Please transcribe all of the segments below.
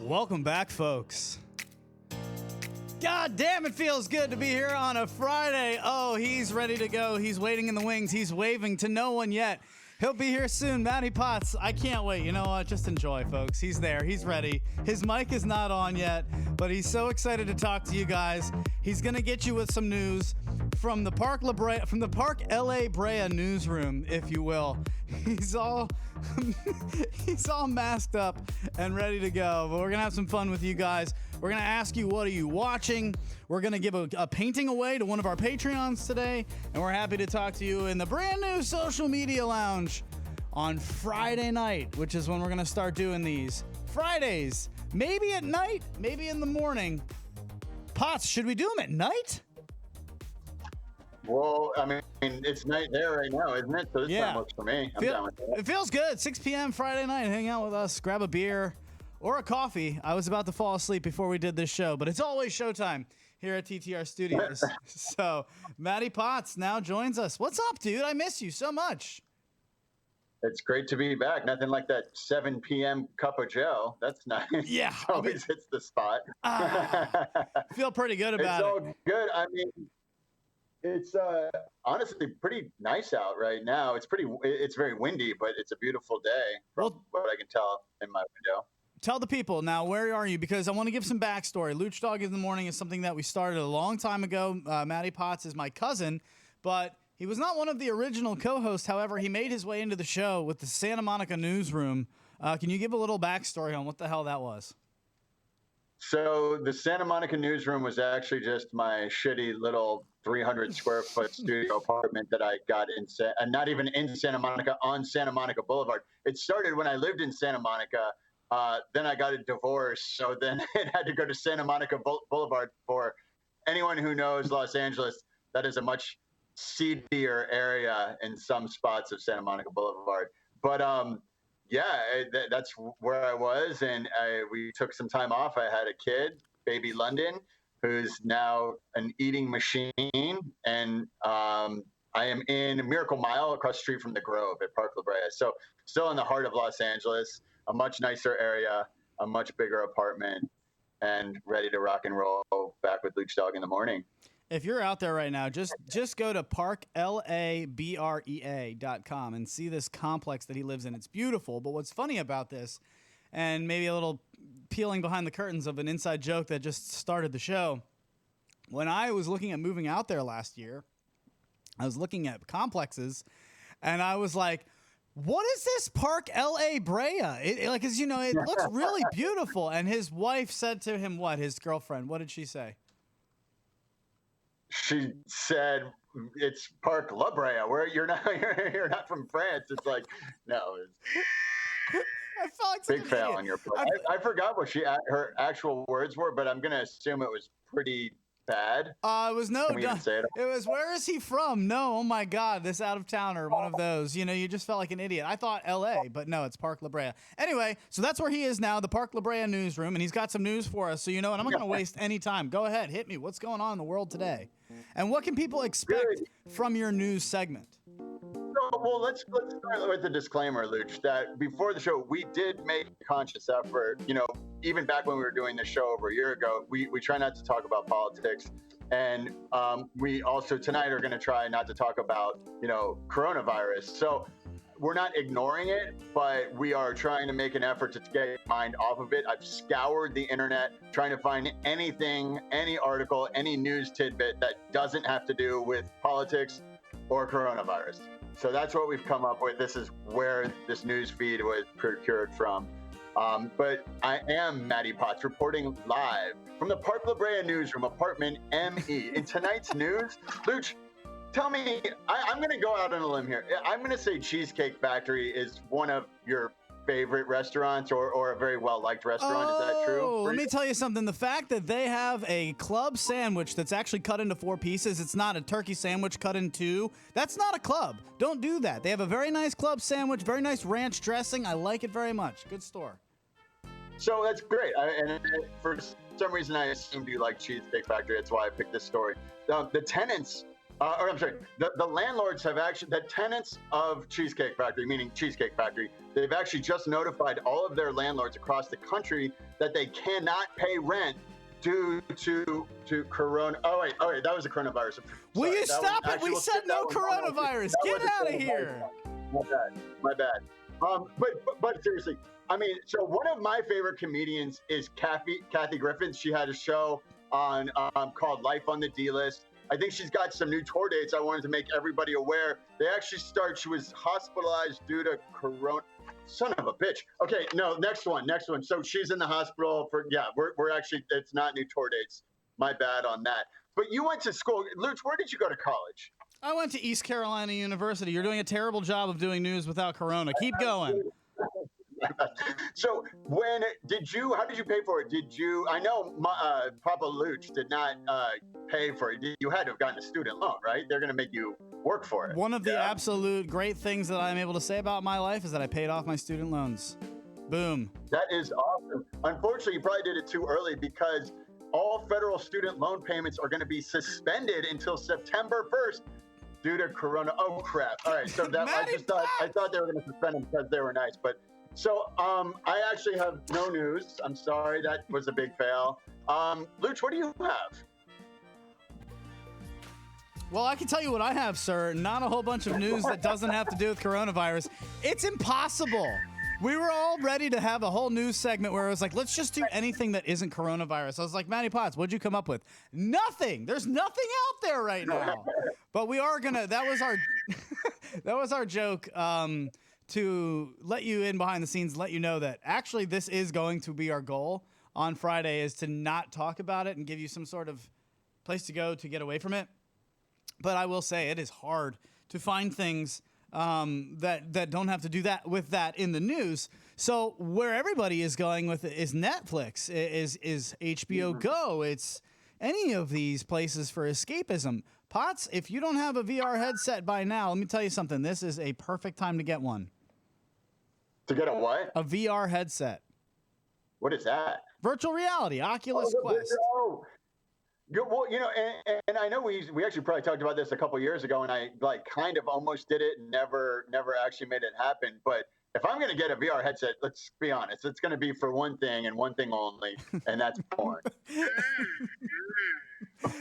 Welcome back, folks. God damn, it feels good to be here on a Friday. Oh, he's ready to go. He's waiting in the wings. He's waving to no one yet. He'll be here soon. Matty Potz. I can't wait. You know what? Just enjoy, folks. He's there. He's ready. His mic is not on yet, but he's so excited to talk to you guys. He's going to get you with some news from the Park LA Brea newsroom, if you will. He's all masked up and ready to go. But we're going to have some fun with you guys. We're going to ask you, what are you watching? We're going to give a painting away to one of our Patreons today. And we're happy to talk to you in the brand new social media lounge on Friday night, which is when we're going to start doing these Fridays. Maybe at night, maybe in the morning. Potz, should we do them at night? Well, I mean, it's night there right now, isn't it? So this time works for me. I'm down with that. It feels good. 6 p.m. Friday night. Hang out with us. Grab a beer or a coffee. I was about to fall asleep before we did this show, but it's always showtime here at TTR Studios. So Matty Potz now joins us. What's up, dude? I miss you so much. It's great to be back. Nothing like that 7 p.m. cup of joe. That's nice. Yeah. Always hits the spot. Feel pretty good about it. It's all good. I mean, it's honestly pretty nice out right now. It's very windy, but it's a beautiful day from what I can tell in my window. Tell the people now, where are you? Because I want to give some backstory. Lucdogg in the Morning is something that we started a long time ago. Matty Potz is my cousin, but he was not one of the original co-hosts. However, he made his way into the show with the Santa Monica newsroom. Can you give a little backstory on what the hell that was? So the Santa Monica newsroom was actually just my shitty little 300 square foot studio apartment that I got not even in Santa Monica, on Santa Monica Boulevard. It started when I lived in Santa Monica. Then I got a divorce, so then it had to go to Santa Monica Boulevard. For anyone who knows Los Angeles, that is a much seedier area in some spots of Santa Monica Boulevard. But that's where I was, and we took some time off. I had a kid, baby London, who's now an eating machine, and I am in Miracle Mile across the street from the Grove at Park La Brea. So still in the heart of Los Angeles, a much nicer area, a much bigger apartment, and ready to rock and roll back with Lucdogg in the morning. If you're out there right now, just go to parklabrea.com and see this complex that he lives in. It's beautiful, but what's funny about this, and maybe a little peeling behind the curtains of an inside joke that just started the show, when I was looking at moving out there last year, I was looking at complexes, and I was like, what is this Park LA Brea? It looks really beautiful. And his wife said to him, his girlfriend, what did she say? She said, it's Park La Brea, where you're not from France. It's like, no. I felt like big fail on your part. I forgot what her actual words were, but I'm going to assume it was pretty bad. It was no. It was, where is he from? No, oh my God, this out of towner, one of those. You know, you just felt like an idiot. I thought L.A., but no, it's Park La Brea. Anyway, so that's where he is now, the Park La Brea newsroom, and he's got some news for us. So you know what? I'm not going to waste any time. Go ahead, hit me. What's going on in the world today? And what can people expect from your news segment? Well, let's start with the disclaimer, Luch, that before the show, we did make a conscious effort, even back when we were doing this show over a year ago, we try not to talk about politics. And we also tonight are going to try not to talk about, coronavirus. So we're not ignoring it, but we are trying to make an effort to get your mind off of it. I've scoured the internet trying to find anything, any article, any news tidbit that doesn't have to do with politics or coronavirus. So that's what we've come up with. This is where this news feed was procured from. But I am Matty Potz, reporting live from the Park La Brea newsroom, apartment ME. In tonight's news, Luch, tell me, I'm going to go out on a limb here. I'm going to say Cheesecake Factory is one of your favorite restaurants or a very well-liked restaurant. Is that true? Let me tell you something. The fact that they have a club sandwich that's actually cut into 4 pieces, it's not a turkey sandwich cut in 2. That's not a club. Don't do that. They have a very nice club sandwich, very nice ranch dressing. I like it very much. Good store. So that's great. And for some reason, I assumed you like Cheesecake Factory. That's why I picked this story. The tenants or I'm sorry, the landlords have actually, the tenants of Cheesecake Factory, meaning Cheesecake Factory, they've actually just notified all of their landlords across the country that they cannot pay rent due to Corona. Oh wait, that was a coronavirus. Will you stop it? We said no coronavirus. Get out of here. My bad. But seriously, I mean, so one of my favorite comedians is Kathy Griffin. She had a show on called Life on the D-List. I think she's got some new tour dates. I wanted to make everybody aware. She was hospitalized due to corona. Son of a bitch. Okay, no, next one. So she's in the hospital we're actually, it's not new tour dates. My bad on that. But you went to school. Luch, where did you go to college? I went to East Carolina University. You're doing a terrible job of doing news without corona. Keep going. So how did you pay for it? I know Papa Luch did not pay for it. You had to have gotten a student loan, right? They're going to make you work for it. One of the absolute great things that I'm able to say about my life is that I paid off my student loans. Boom. That is awesome. Unfortunately, you probably did it too early because all federal student loan payments are going to be suspended until September 1st due to corona. Oh, crap. All right. So I thought they were going to suspend them because they were nice, but so I actually have no news. I'm sorry, that was a big fail. Luch, what do you have? Well, I can tell you what I have, sir. Not a whole bunch of news that doesn't have to do with coronavirus. It's impossible. We were all ready to have a whole news segment where it was like, let's just do anything that isn't coronavirus. I was like, Matty Potts, what'd you come up with? Nothing. There's nothing out there right now. But we are gonna. That was our joke. To let you in behind the scenes, let you know that actually this is going to be our goal on Friday, is to not talk about it and give you some sort of place to go to get away from it. But I will say it is hard to find things that don't have to do that with that in the news. So where everybody is going with it is Netflix, is HBO Go. It's any of these places for escapism. Potts, if you don't have a VR headset by now, let me tell you something. This is a perfect time to get one. To get a what? A VR headset. What is that? Virtual reality, Oculus Quest. Well, and I know we actually probably talked about this a couple years ago, and I kind of almost did it and never actually made it happen. But if I'm going to get a VR headset, let's be honest, it's going to be for one thing and one thing only, and that's porn.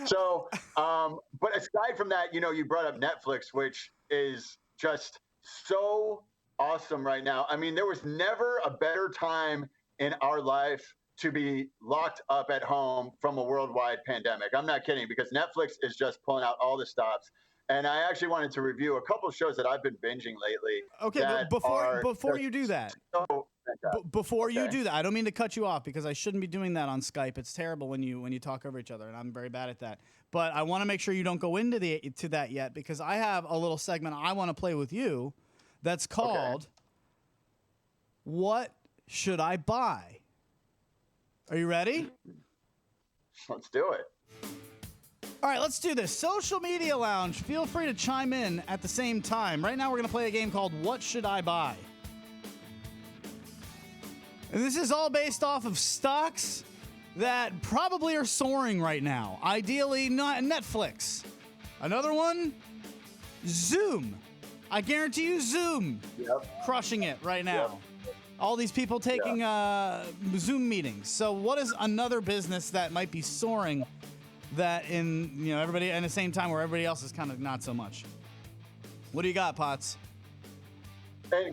So, but aside from that, you brought up Netflix, which is just so awesome right now. I mean, there was never a better time in our life to be locked up at home from a worldwide pandemic. I'm not kidding, because Netflix is just pulling out all the stops. And I actually wanted to review a couple of shows that I've been binging lately. Okay, before you do that, you do that, I don't mean to cut you off, because I shouldn't be doing that on Skype. It's terrible when you talk over each other, and I'm very bad at that. But I want to make sure you don't go into that yet, because I have a little segment I want to play with you that's called What Should I Buy? Are you ready? Let's do it. All right, let's do this. Social Media Lounge, feel free to chime in at the same time. Right now we're going to play a game called What Should I Buy? And this is all based off of stocks that probably are soaring right now. Ideally, not Netflix. Another one, Zoom. I guarantee you Zoom. Yep. Crushing it right now. Yep. All these people taking Zoom meetings. So what is another business that might be soaring that everybody at the same time where everybody else is kind of not so much? What do you got, Potts? Hey,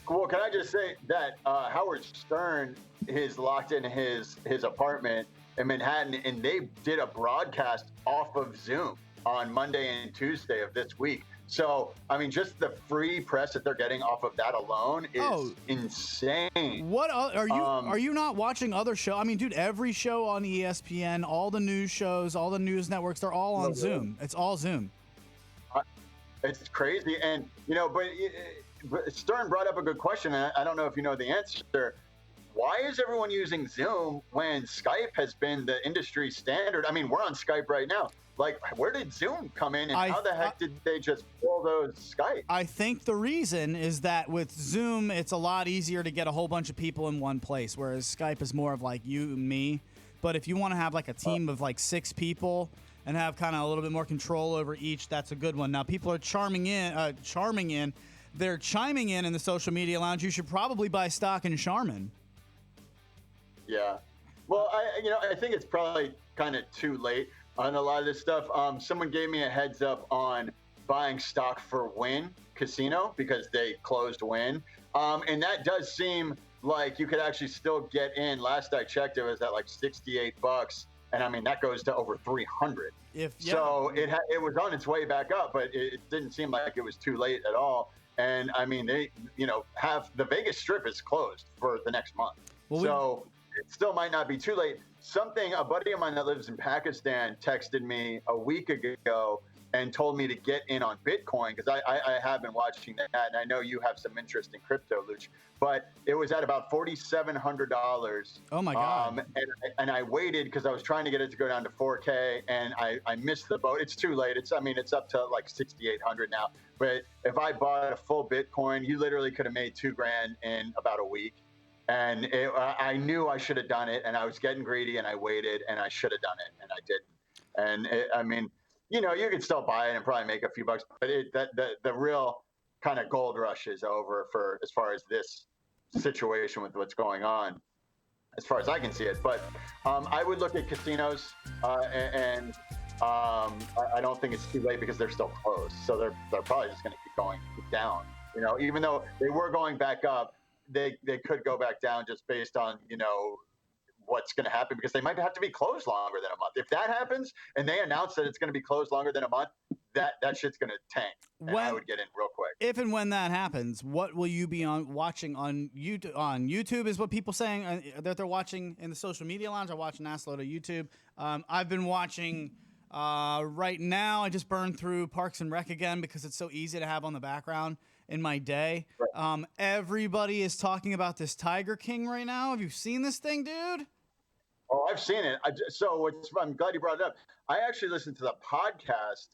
well, can I just say that Howard Stern is locked in his apartment in Manhattan, and they did a broadcast off of Zoom on Monday and Tuesday of this week. So, I mean, just the free press that they're getting off of that alone is insane. What are you not watching other shows? I mean, dude, every show on ESPN, all the news shows, all the news networks, they're all on Zoom. It's all Zoom. It's crazy. And, but Stern brought up a good question. And I don't know if you know the answer. Why is everyone using Zoom when Skype has been the industry standard? I mean, we're on Skype right now. Like, where did Zoom come in, and how the heck did they just pull those Skype? I think the reason is that with Zoom, it's a lot easier to get a whole bunch of people in one place, whereas Skype is more of like you and me. But if you want to have like a team of like 6 people and have kind of a little bit more control over each, that's a good one. Now, people are they're chiming in the social media lounge. You should probably buy stock in Charmin. Yeah. Well, I think it's probably kind of too late on a lot of this stuff. Someone gave me a heads up on buying stock for Wynn Casino because they closed Wynn. And that does seem like you could actually still get in. Last I checked, it was at like $68. And I mean, that goes to over 300. So it was on its way back up, but it didn't seem like it was too late at all. And I mean, they, have the Vegas Strip is closed for the next month. So it still might not be too late. A buddy of mine that lives in Pakistan texted me a week ago and told me to get in on Bitcoin because I have been watching that, and I know you have some interest in crypto, Luch. But it was at about $4,700. Oh my God! And I waited because I was trying to get it to go down to 4K, and I missed the boat. It's too late. It's up to like 6,800 now. But if I bought a full Bitcoin, you literally could have made $2,000 in about a week. And I knew I should have done it, and I was getting greedy, and I waited, and I should have done it, and I didn't. And you could still buy it and probably make a few bucks, but the real kind of gold rush is over for as far as this situation with what's going on, as far as I can see it. But I would look at casinos, and I don't think it's too late because they're still closed, so they're probably just going to keep going down. Even though they were going back up, they could go back down just based on what's going to happen, because they might have to be closed longer than a month. If that happens and they announce that it's going to be closed longer than a month, that shit's going to tank. And I would get in real quick. If and when that happens, what will you be watching on YouTube? On YouTube is what people saying that they're watching in the social media lounge. I watch Naslo to YouTube. I've been watching right now. I just burned through Parks and Rec again because it's so easy to have on the background in my day. Right. Everybody is talking about this Tiger King right now. Have you seen this thing, dude? Oh, I've seen it. I'm glad you brought it up. I actually listened to the podcast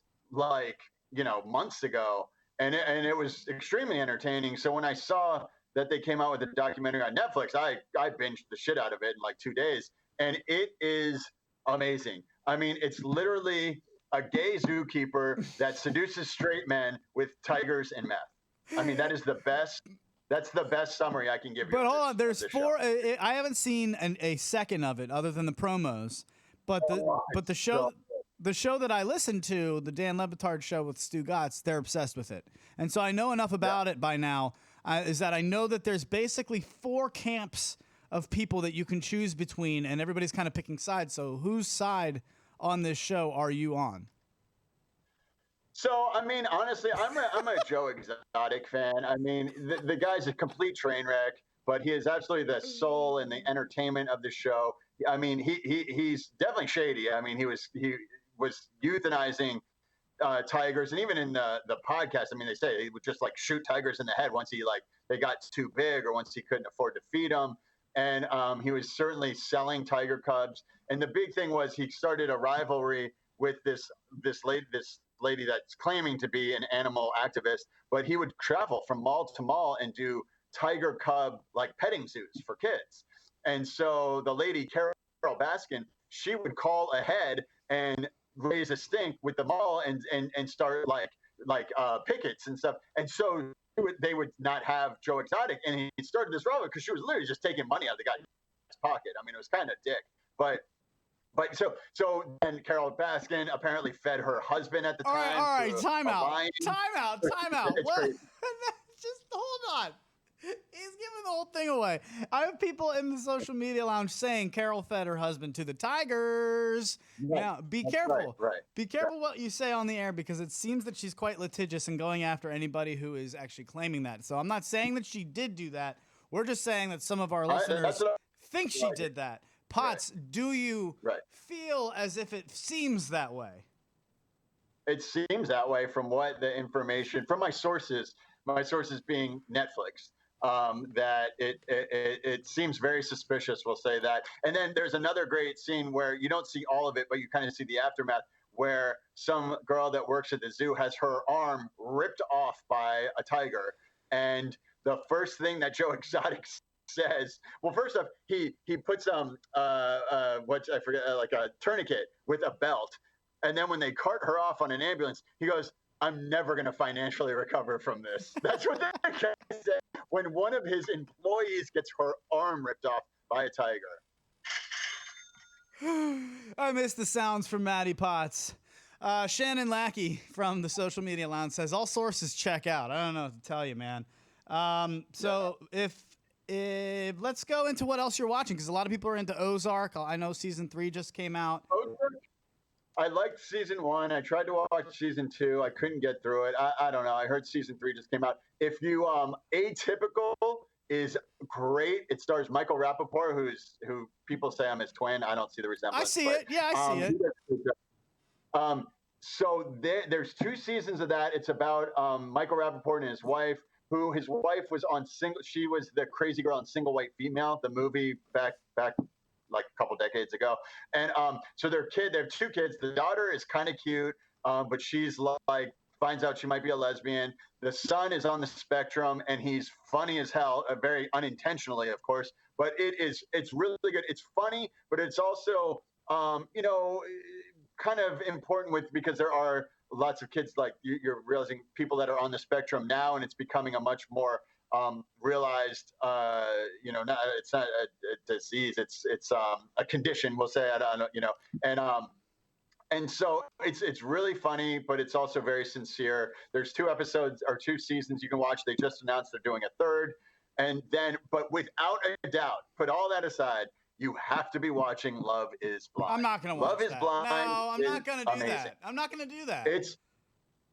months ago, and it was extremely entertaining. So when I saw that they came out with a documentary on Netflix, I binged the shit out of it in like 2 days, and it is amazing. I mean, it's literally a gay zookeeper that seduces straight men with tigers and meth. I mean, that is the best. That's the best summary I can give you. But hold on, there's 4. I haven't seen a second of it other than the promos. But the show that I listened to, the Dan Le Batard show with Stu Gatz, they're obsessed with it. And so I know enough about it by now, is that I know that there's basically 4 camps of people that you can choose between, and everybody's kind of picking sides. So whose side on this show are you on? So, I mean, honestly, I'm a Joe Exotic fan. I mean, the guy's a complete train wreck, but he is absolutely the soul and the entertainment of the show. I mean, he's definitely shady. I mean, he was euthanizing tigers, and even in the podcast, I mean, they say he would just like shoot tigers in the head once they got too big or once he couldn't afford to feed them. And he was certainly selling tiger cubs. And the big thing was he started a rivalry with this lady that's claiming to be an animal activist, but he would travel from mall to mall and do tiger cub like petting zoos for kids. And so the lady, Carol Baskin, she would call ahead and raise a stink with the mall and start like pickets and stuff. And so they would not have Joe Exotic. And he started this rivalry because she was literally just taking money out of the guy's pocket. I mean, it was kind of dick. But so then Carol Baskin apparently fed her husband at the time. All right, time out. What? Just hold on. He's giving the whole thing away. I have people in the social media lounge saying Carol fed her husband to the tigers. Right. Now, be careful. Right. Be careful what you say on the air, because it seems that she's quite litigious and going after anybody who is actually claiming that. So I'm not saying that she did do that. We're just saying that some of our listeners think she did that. Potz, do you feel as if it seems that way? It seems that way from what the information, from my sources being Netflix, that it seems very suspicious, we'll say that. And then there's another great scene where you don't see all of it, but you kind of see the aftermath, where some girl that works at the zoo has her arm ripped off by a tiger. And the first thing that Joe Exotic says, well, first off, he puts what I forget, like a tourniquet with a belt, and then when they cart her off on an ambulance, he goes, "I'm never going to financially recover from this." That's what the guy said when one of his employees gets her arm ripped off by a tiger. I miss the sounds from Maddie Potts. Shannon Lackey from the Social Media Lounge says all sources check out. I don't know what to tell you, man. So if let's go into what else you're watching, because a lot of people are into Ozark. I know season 3 just came out. Ozark? I liked season 1. I tried to watch season 2. I couldn't get through it. I don't know. I heard season 3 just came out. If you Atypical is great. It stars Michael Rappaport, who people say I'm his twin. I don't see the resemblance. I see it. Yeah, I see it. So there's 2 seasons of that. It's about Michael Rappaport and his wife, who his wife was on single. She was the crazy girl on Single White Female, the movie back like a couple decades ago. And so they have 2 kids. The daughter is kind of cute, but she's like finds out she might be a lesbian. The son is on the spectrum, and he's funny as hell, very unintentionally, of course. But it's really good. It's funny, but it's also kind of important because there are lots of kids, like you're realizing, people that are on the spectrum now, and it's becoming a much more realized, it's not a disease, it's a condition, we'll say. I don't know, and so it's really funny, but it's also very sincere. There's 2 episodes or 2 seasons you can watch. They just announced they're doing a 3rd, and then, but without a doubt, put all that aside, you have to be watching Love is Blind. I'm not going to watch Love that. is Blind. No, I'm not going to do amazing. that. I'm not going to do that.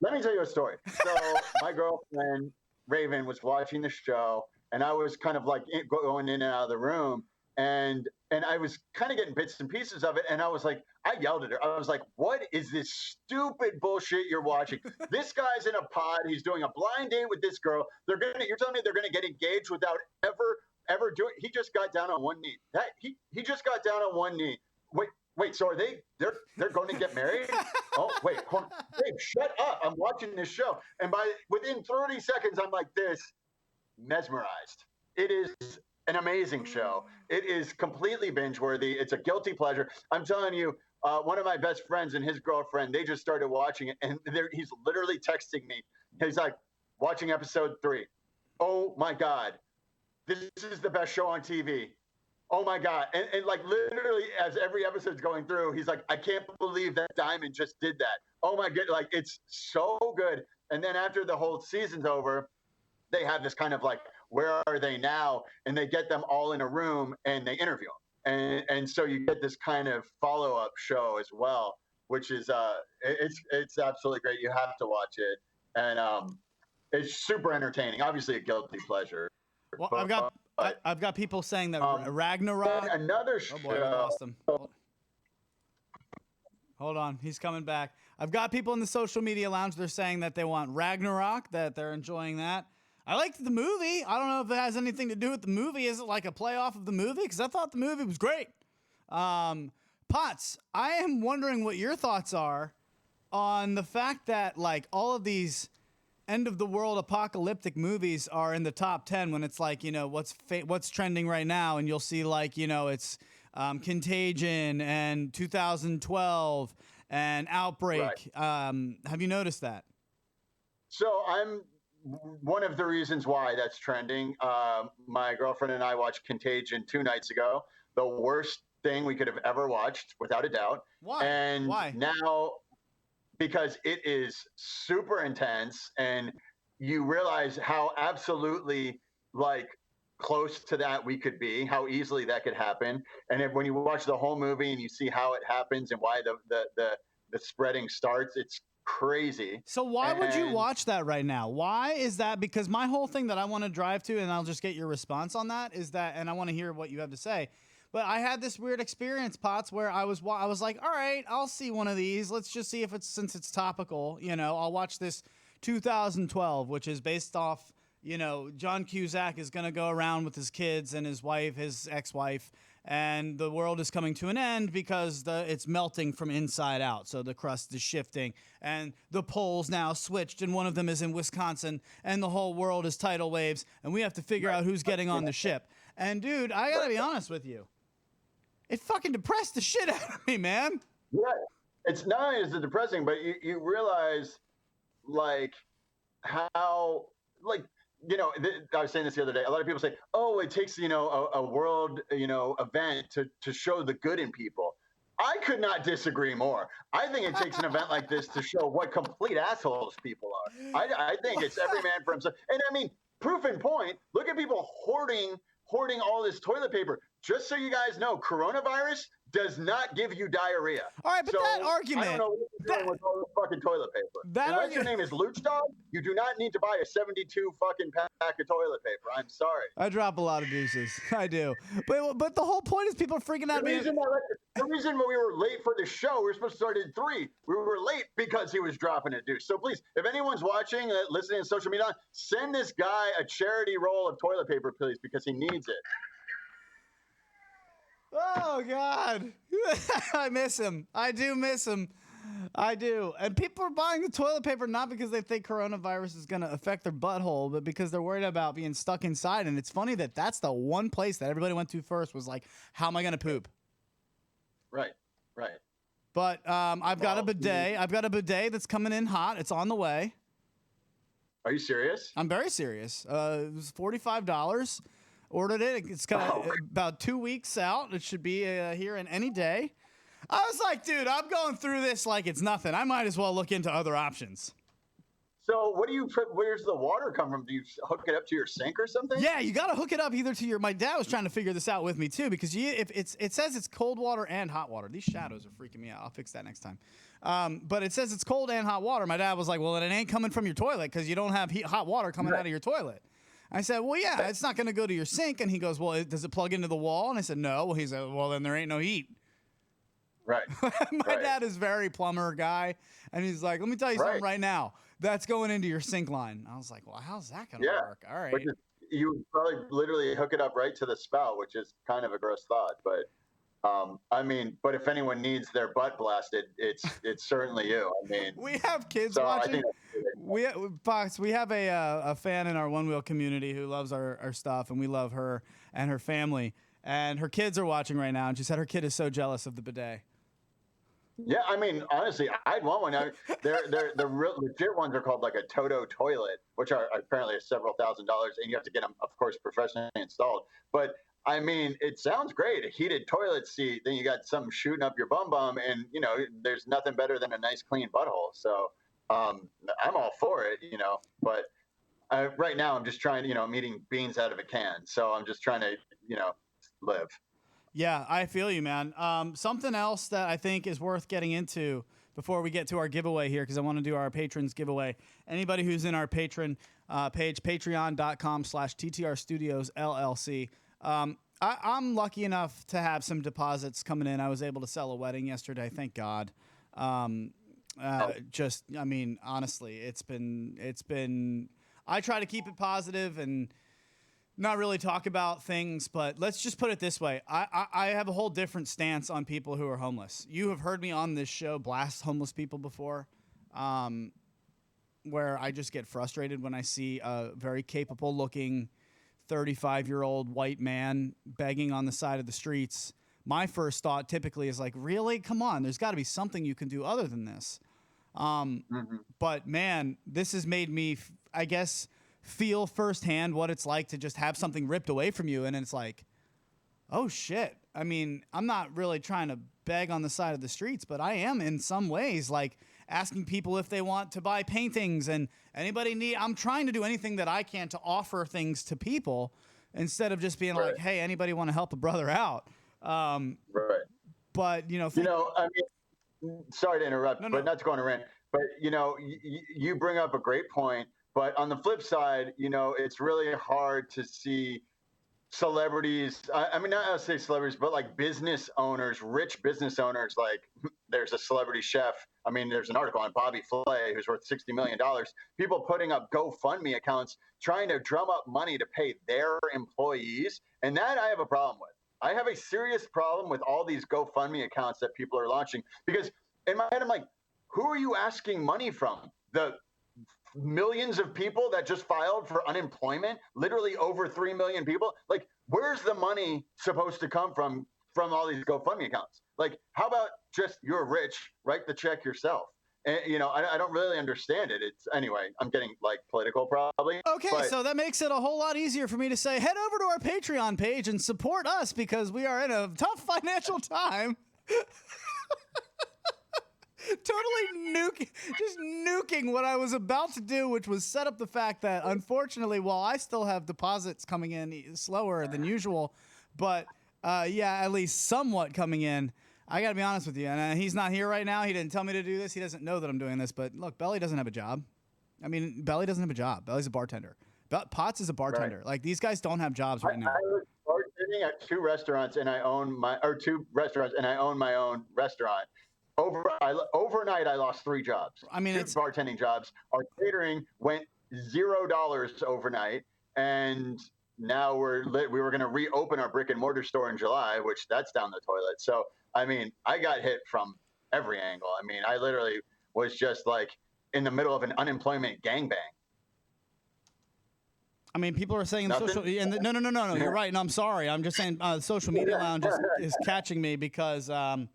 Let me tell you a story. So my girlfriend, Raven, was watching the show, and I was kind of like going in and out of the room, and I was kind of getting bits and pieces of it, and I was like, I yelled at her. I was like, what is this stupid bullshit you're watching? This guy's in a pod. He's doing a blind date with this girl. You're telling me they're going to get engaged without ever doing. He just got down on one knee. He just got down on one knee. Wait. So are they're going to get married? Oh, wait. Hold on. Dave, shut up. I'm watching this show. And within 30 seconds, I'm like this, mesmerized. It is an amazing show. It is completely binge worthy. It's a guilty pleasure. I'm telling you, one of my best friends and his girlfriend, they just started watching it, and he's literally texting me. He's like, watching episode 3. Oh my God. This is the best show on TV. Oh my God. And like literally as every episode's going through, he's like, I can't believe that Diamond just did that. Oh my God. Like, it's so good. And then after the whole season's over, they have this kind of like, where are they now? And they get them all in a room and they interview them. And so you get this kind of follow-up show as well, which is, it's absolutely great. You have to watch it. And it's super entertaining. Obviously a guilty pleasure. Well, I've got people saying that Ragnarok. Another show. Oh boy, we lost him. Hold on, he's coming back. I've got people in the Social Media Lounge. They're saying that they want Ragnarok, that they're enjoying that. I liked the movie. I don't know if it has anything to do with the movie. Is it like a playoff of the movie? Because I thought the movie was great. Potz, I am wondering what your thoughts are on the fact that like all of these end of the world apocalyptic movies are in the top 10 when it's like, what's trending right now, and you'll see like, it's Contagion and 2012 and Outbreak. Right. Have you noticed that? So one of the reasons why that's trending. My girlfriend and I watched Contagion 2 nights ago. The worst thing we could have ever watched, without a doubt. Why? And why? Now, because it is super intense, and you realize how absolutely like close to that we could be, how easily that could happen. And when you watch the whole movie and you see how it happens and why the spreading starts, it's crazy. So why would you watch that right now? Why is that? Because my whole thing that I want to drive to, and I'll just get your response on that, is that, and I want to hear what you have to say. But I had this weird experience, Potts, where I was like, all right, I'll see one of these. Let's just see since it's topical, I'll watch this 2012, which is based off, John Cusack is going to go around with his kids and his wife, his ex-wife, and the world is coming to an end because it's melting from inside out. So the crust is shifting, and the poles now switched, and one of them is in Wisconsin, and the whole world is tidal waves, and we have to figure out who's getting on the ship. And dude, I gotta be honest with you. It fucking depressed the shit out of me, man. Yeah. It's not only is it depressing, but you realize like how like I was saying this the other day. A lot of people say, "Oh, it takes a world event to show the good in people." I could not disagree more. I think it takes an event like this to show what complete assholes people are. I think it's every man for himself. And I mean, proof in point. Look at people hoarding all this toilet paper. Just so you guys know, coronavirus does not give you diarrhea. All right, but so, that argument. I don't know what you're doing with all this fucking toilet paper. Unless your name is Lucdogg, you do not need to buy a 72 fucking pack of toilet paper. I'm sorry. I drop a lot of deuces. I do. But the whole point is people are freaking out. The reason we were late for the show, we were supposed to start at 3. We were late because he was dropping a deuce. So please, if anyone's watching, listening to social media, send this guy a charity roll of toilet paper, please, because he needs it. Oh, God. I miss him. I do miss him. I do. And people are buying the toilet paper not because they think coronavirus is going to affect their butthole, but because they're worried about being stuck inside. And it's funny that that's the one place that everybody went to first was like, how am I going to poop? Right. But I've got a bidet. I've got a bidet that's coming in hot. It's on the way. Are you serious? I'm very serious. It was $45. Ordered it. It's got about 2 weeks out. It should be here in any day. I was like, dude, I'm going through this like it's nothing. I might as well look into other options. So where's the water come from? Do you hook it up to your sink or something? Yeah, you got to hook it up either to my dad was trying to figure this out with me too, because it says it's cold water and hot water. These shadows are freaking me out. I'll fix that next time. But it says it's cold and hot water. My dad was like, well, it ain't coming from your toilet because you don't have hot water coming out of your toilet. I said, well, yeah, it's not going to go to your sink. And he goes, well, does it plug into the wall? And I said, no. Well, he said, well, then there ain't no heat. Right. My dad is very plumber guy. And he's like, let me tell you something right now. That's going into your sink line. I was like, well, how's that going to work? All right. You would probably literally hook it up right to the spout, which is kind of a gross thought. But I mean, but if anyone needs their butt blasted, it's certainly you. I mean, we have kids watching. We have a fan in our Onewheel community who loves our stuff, and we love her and her family. And her kids are watching right now, and she said her kid is so jealous of the bidet. Yeah, I mean, honestly, I'd want one. The real legit ones are called like a Toto toilet, which are apparently several $1,000s, and you have to get them, of course, professionally installed. But I mean, it sounds great. A heated toilet seat, then you got something shooting up your bum, and there's nothing better than a nice clean butthole. So I'm all for it, But right now, I'm just trying, I'm eating beans out of a can, so I'm just trying to, live. Yeah, I feel you, man. Something else that I think is worth getting into before we get to our giveaway here, because I want to do our patrons giveaway. Anybody who's in our patron page, patreon.com/TTR Studios LLC. I'm lucky enough to have some deposits coming in. I was able to sell a wedding yesterday. Thank God. I mean, honestly, it's been, I try to keep it positive and not really talk about things, but let's just put it this way. I have a whole different stance on people who are homeless. You have heard me on this show blast homeless people before, where I just get frustrated when I see a very capable looking 35-year-old white man begging on the side of the streets. My first thought typically is like, really? Come on, there's got to be something you can do other than this. But man, this has made me, I guess, feel firsthand what it's like to just have something ripped away from you. And it's like, oh shit. I mean, I'm not really trying to beg on the side of the streets, but I am in some ways, like asking people if they want to buy paintings and I'm trying to do anything that I can to offer things to people instead of just being like, hey, anybody want to help a brother out? But I mean, sorry to interrupt, but not to go on a rant, but you bring up a great point. But on the flip side, it's really hard to see celebrities. I mean, not to say celebrities, but like business owners, rich business owners. Like there's a celebrity chef. I mean, there's an article on Bobby Flay, who's worth $60 million. People putting up GoFundMe accounts, trying to drum up money to pay their employees. And that I have a problem with. I have a serious problem with all these GoFundMe accounts that people are launching. Because in my head, I'm like, who are you asking money from? The millions of people that just filed for unemployment, literally over 3 million people. Like, where's the money supposed to come from all these GoFundMe accounts? Like, how about just you're rich, write the check yourself? And, I don't really understand it. Anyway, I'm getting like political probably. Okay, so that makes it a whole lot easier for me to say, head over to our Patreon page and support us because we are in a tough financial time. Totally nuking what I was about to do, which was set up the fact that, unfortunately, while I still have deposits coming in slower than usual, but at least somewhat coming in, I got to be honest with you, and he's not here right now. He didn't tell me to do this. He doesn't know that I'm doing this, but look, Belly doesn't have a job. I mean, Belly doesn't have a job. Belly's a bartender. Potz is a bartender. Right. Like, these guys don't have jobs right now. I was bartending at two restaurants, and I own my own restaurant. Overnight, I lost 3 jobs. I mean, 2 bartending jobs. Our catering went $0 overnight, and now we were going to reopen our brick and mortar store in July, which that's down the toilet. So, I mean, I got hit from every angle. I mean, I literally was just like in the middle of an unemployment gangbang. I mean, people are saying no. You're right. No, I'm sorry. I'm just saying social media lounge is catching me because I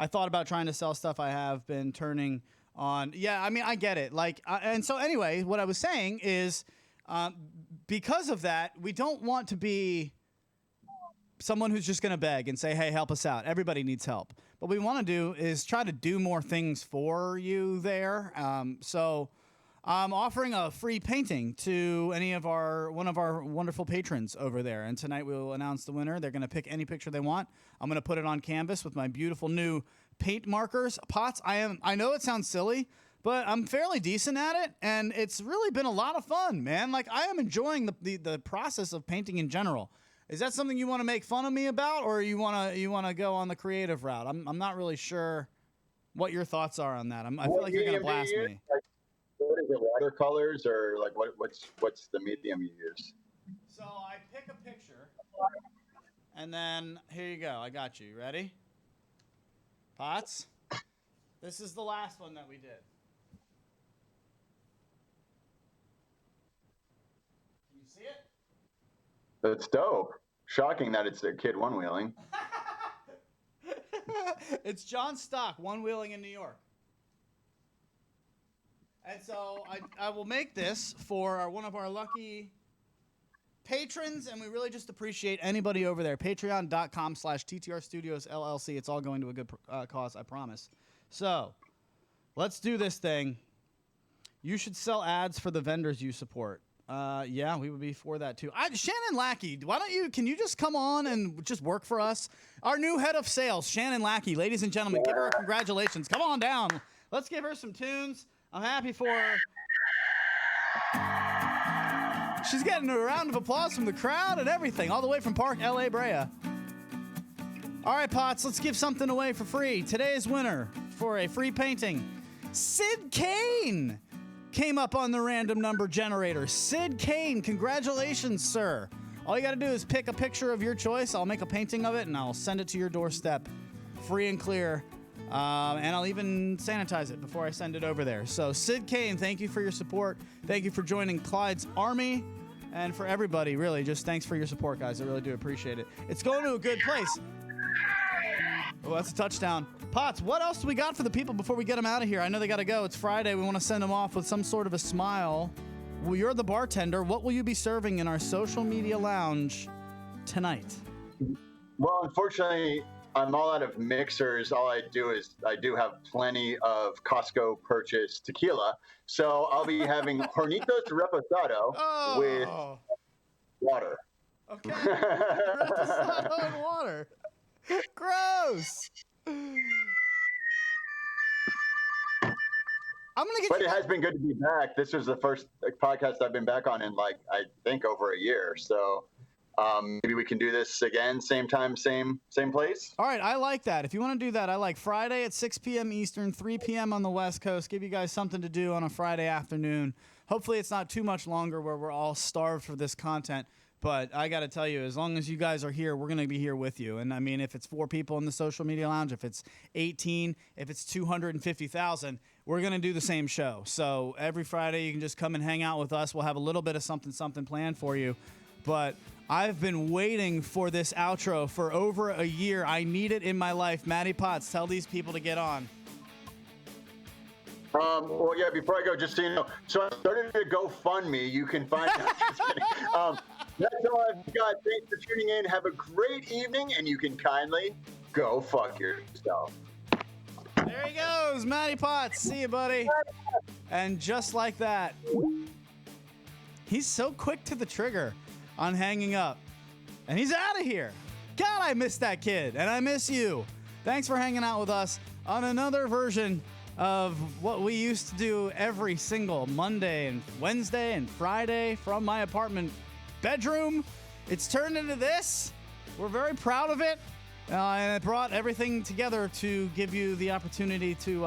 thought about trying to sell stuff I have been turning on. Yeah, I mean, I get it. Like, and so anyway, what I was saying is because of that, we don't want to be someone who's just going to beg and say, hey, help us out. Everybody needs help. What we want to do is try to do more things for you there. So I'm offering a free painting to one of our wonderful patrons over there. And tonight we'll announce the winner. They're going to pick any picture they want. I'm going to put it on canvas with my beautiful new paint markers. Potz, I know it sounds silly, but I'm fairly decent at it. And it's really been a lot of fun, man. Like, I am enjoying the process of painting in general. Is that something you want to make fun of me about, or you want to go on the creative route? I'm not really sure what your thoughts are on that. I feel like you're going to blast me. Like, what is it, watercolors, or like what's the medium you use? So I pick a picture, and then here you go. I got you. Ready? Potz? This is the last one that we did. Can you see it? That's dope. Shocking that it's a kid one-wheeling. It's John Stock, one-wheeling in New York. And so I will make this for one of our lucky patrons, and we really just appreciate anybody over there. Patreon.com/TTR Studios LLC. It's all going to a good cause, I promise. So let's do this thing. You should sell ads for the vendors you support. Yeah, we would be for that too. Shannon Lackey, can you just come on and just work for us? Our new head of sales, Shannon Lackey. Ladies and gentlemen, give her a congratulations. Come on down. Let's give her some tunes. I'm happy for her. She's getting a round of applause from the crowd and everything, all the way from Park LA Brea. All right, Potz, let's give something away for free. Today's winner for a free painting, Sid Kane, came up on the random number generator. Sid Kane, congratulations, sir. All you got to do is pick a picture of your choice. I'll make a painting of it, and I'll send it to your doorstep, free and clear. And I'll even sanitize it before I send it over there. So, Sid Kane, thank you for your support. Thank you for joining Clyde's Army. And for everybody, really, just thanks for your support, guys. I really do appreciate it. It's going to a good place. Oh, that's a touchdown. Potz, what else do we got for the people before we get them out of here? I know they got to go. It's Friday. We want to send them off with some sort of a smile. Well, you're the bartender. What will you be serving in our social media lounge tonight? Well, unfortunately, I'm all out of mixers. All I do have plenty of Costco purchased tequila. So I'll be having Hornitos Reposado with water. Okay. Reposado and water. Gross. But it has been good to be back. This was the first podcast I've been back on in I think over a year. So maybe we can do this again, same time, same place. All right, I like that. If you want to do that, I like Friday at 6 p.m. Eastern, 3 p.m. on the West Coast. Give you guys something to do on a Friday afternoon. Hopefully it's not too much longer where we're all starved for this content. But I got to tell you, as long as you guys are here, we're going to be here with you. And I mean, if it's 4 people in the social media lounge, if it's 18, if it's 250,000, we're going to do the same show. So every Friday, you can just come and hang out with us. We'll have a little bit of something planned for you. But I've been waiting for this outro for over a year. I need it in my life. Matty Potz, tell these people to get on. Well, yeah, before I go, just so you know, so I started to GoFundMe. You can find that. Just kidding. That's all I've got. Thanks for tuning in. Have a great evening, and you can kindly go fuck yourself. There he goes, Matty Potz. See you, buddy. And just like that, he's so quick to the trigger on hanging up. And he's out of here. God, I miss that kid, and I miss you. Thanks for hanging out with us on another version of what we used to do every single Monday and Wednesday and Friday from my apartment bedroom. It's turned into this. We're very proud of it. And it brought everything together to give you the opportunity to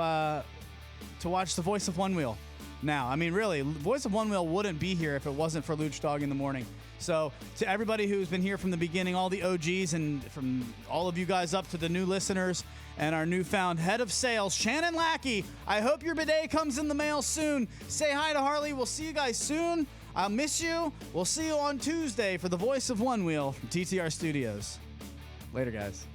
watch the Voice of Onewheel. Now, I mean, really, Voice of Onewheel wouldn't be here if it wasn't for Lucdogg in the morning. So to everybody who's been here from the beginning, all the OGs, and from all of you guys up to the new listeners and our newfound head of sales, Shannon Lackey, I hope your bidet comes in the mail soon. Say hi to Harley. We'll see you guys soon. I'll miss you. We'll see you on Tuesday for the Voice of Onewheel from TTR Studios. Later, guys.